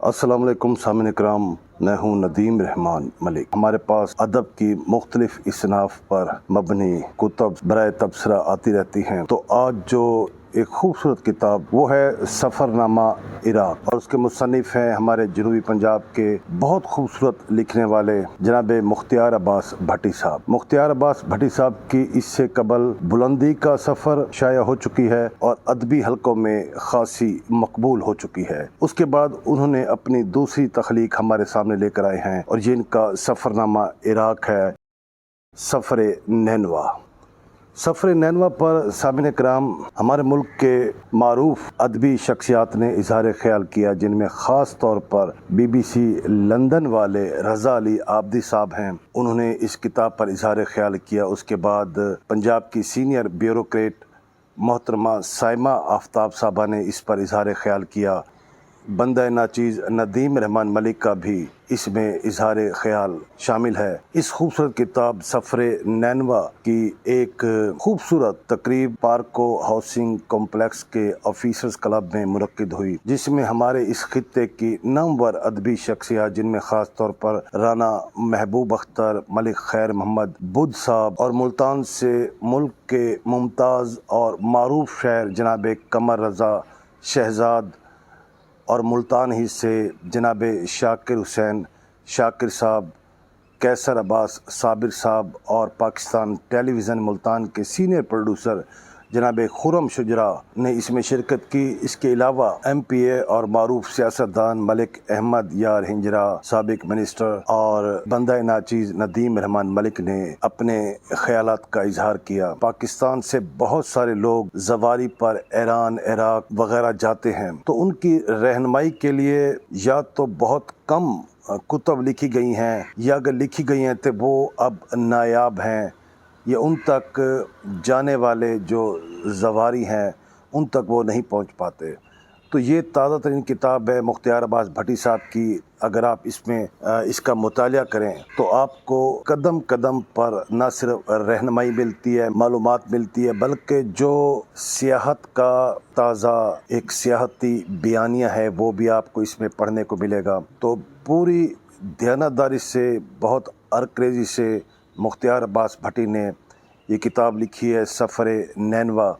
السلام علیکم سامعین اکرام، میں ہوں ندیم رحمان ملک۔ ہمارے پاس ادب کی مختلف اصناف پر مبنی کتب برائے تبصرہ آتی رہتی ہیں، تو آج جو ایک خوبصورت کتاب وہ ہے سفر نامہ عراق، اور اس کے مصنف ہیں ہمارے جنوبی پنجاب کے بہت خوبصورت لکھنے والے جناب مختار عباس بھٹی صاحب۔ مختار عباس بھٹی صاحب کی اس سے قبل بلندی کا سفر شائع ہو چکی ہے اور ادبی حلقوں میں خاصی مقبول ہو چکی ہے۔ اس کے بعد انہوں نے اپنی دوسری تخلیق ہمارے سامنے لے کر آئے ہیں، اور جن کا سفر نامہ عراق ہے، سفر نینوا۔ سفر نینوا پر سامعین اکرام ہمارے ملک کے معروف ادبی شخصیات نے اظہار خیال کیا، جن میں خاص طور پر BBC لندن والے رضا علی عابدی صاحب ہیں۔ انہوں نے اس کتاب پر اظہار خیال کیا۔ اس کے بعد پنجاب کی سینئر بیوروکریٹ محترمہ سائمہ آفتاب صاحبہ نے اس پر اظہار خیال کیا۔ بندہ ناچیز ندیم رحمان ملک کا بھی اس میں اظہار خیال شامل ہے۔ اس خوبصورت کتاب سفر نینوا کی ایک خوبصورت تقریب پارکو ہاؤسنگ کمپلیکس کے آفیسرز کلب میں منعقد ہوئی، جس میں ہمارے اس خطے کی نامور ادبی شخصیات، جن میں خاص طور پر رانا محبوب اختر، ملک خیر محمد بدھ صاحب، اور ملتان سے ملک کے ممتاز اور معروف شاعر جناب قمر رضا شہزاد، اور ملتان ہی سے جناب شاکر حسین شاکر صاحب، کیسر عباس صابر صاحب، اور پاکستان ٹیلی ویژن ملتان کے سینئر پروڈیوسر جناب خرم شجرا نے اس میں شرکت کی۔ اس کے علاوہ MPA اور معروف سیاستدان ملک احمد یار ہنجرا، سابق منسٹر، اور بندہ ناچیز ندیم رحمان ملک نے اپنے خیالات کا اظہار کیا۔ پاکستان سے بہت سارے لوگ زواری پر ایران، عراق وغیرہ جاتے ہیں، تو ان کی رہنمائی کے لیے یا تو بہت کم کتب لکھی گئی ہیں، یا اگر لکھی گئی ہیں تو وہ اب نایاب ہیں، یا ان تک جانے والے جو زواری ہیں ان تک وہ نہیں پہنچ پاتے۔ تو یہ تازہ ترین کتاب ہے مختار عباس بھٹی صاحب کی۔ اگر آپ اس میں اس کا مطالعہ کریں تو آپ کو قدم قدم پر نہ صرف رہنمائی ملتی ہے، معلومات ملتی ہے، بلکہ جو سیاحت کا تازہ ایک سیاحتی بیانیہ ہے وہ بھی آپ کو اس میں پڑھنے کو ملے گا۔ تو پوری دیانتداری سے، بہت ارکریزی سے مختار عباس بھٹی نے یہ کتاب لکھی ہے، سفر نینوا۔